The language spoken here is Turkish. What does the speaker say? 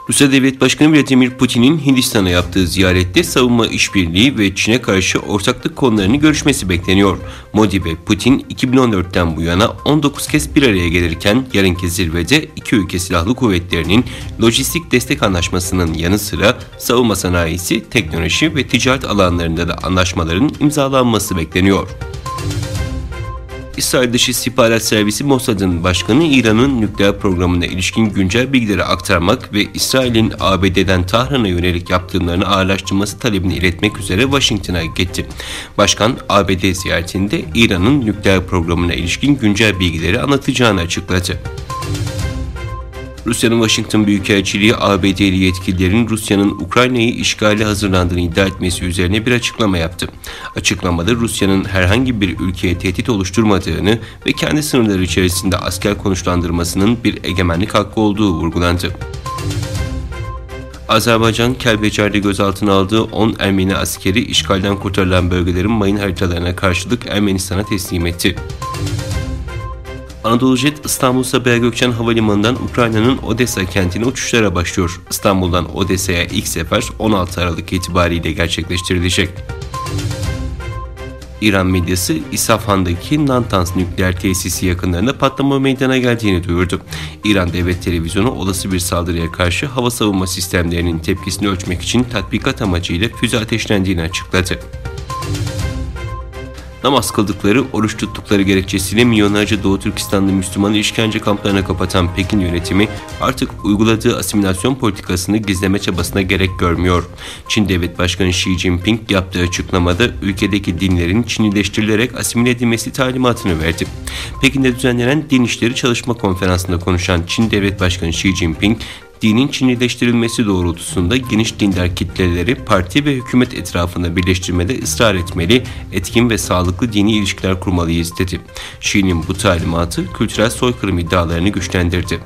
Rusya Devlet Başkanı Vladimir Putin'in Hindistan'a yaptığı ziyarette savunma işbirliği ve Çin'e karşı ortaklık konularını görüşmesi bekleniyor. Modi ve Putin 2014'ten bu yana 19 kez bir araya gelirken yarınki zirvede iki ülke silahlı kuvvetlerinin lojistik destek anlaşmasının yanı sıra savunma sanayisi, teknoloji ve ticaret alanlarında da anlaşmaların imzalanması bekleniyor. İsrail Dışı İstihbarat Servisi Mossad'ın başkanı İran'ın nükleer programına ilişkin güncel bilgileri aktarmak ve İsrail'in ABD'den Tahran'a yönelik yaptırımlarını ağırlaştırması talebini iletmek üzere Washington'a gitti. Başkan ABD ziyaretinde İran'ın nükleer programına ilişkin güncel bilgileri anlatacağını açıkladı. Rusya'nın Washington Büyükelçiliği ABD'li yetkililerin Rusya'nın Ukrayna'yı işgale hazırlandığını iddia etmesi üzerine bir açıklama yaptı. Açıklamada Rusya'nın herhangi bir ülkeye tehdit oluşturmadığını ve kendi sınırları içerisinde asker konuşlandırmasının bir egemenlik hakkı olduğu vurgulandı. Azerbaycan, Kelbecer'de gözaltına aldığı 10 Ermeni askeri işgalden kurtarılan bölgelerin mayın haritalarına karşılık Ermenistan'a teslim etti. Anadolu Jet İstanbul Sabiha Gökçen Havalimanı'ndan Ukrayna'nın Odessa kentine uçuşlara başlıyor. İstanbul'dan Odessa'ya ilk sefer 16 Aralık itibariyle gerçekleştirilecek. İran medyası İsfahan'daki Natanz nükleer tesisi yakınlarında patlama meydana geldiğini duyurdu. İran Devlet Televizyonu olası bir saldırıya karşı hava savunma sistemlerinin tepkisini ölçmek için tatbikat amacıyla füze ateşlendiğini açıkladı. Namaz kıldıkları, oruç tuttukları gerekçesiyle milyonlarca Doğu Türkistanlı Müslümanı işkence kamplarına kapatan Pekin yönetimi artık uyguladığı asimilasyon politikasını gizleme çabasına gerek görmüyor. Çin Devlet Başkanı Xi Jinping yaptığı açıklamada ülkedeki dinlerin Çinileştirilerek asimile edilmesi talimatını verdi. Pekin'de düzenlenen Din İşleri Çalışma Konferansı'nda konuşan Çin Devlet Başkanı Xi Jinping, dinin Çinileştirilmesi doğrultusunda geniş dindar kitleleri parti ve hükümet etrafında birleştirmede ısrar etmeli, etkin ve sağlıklı dini ilişkiler kurmalıyız dedi. Xi'nin bu talimatı kültürel soykırım iddialarını güçlendirdi.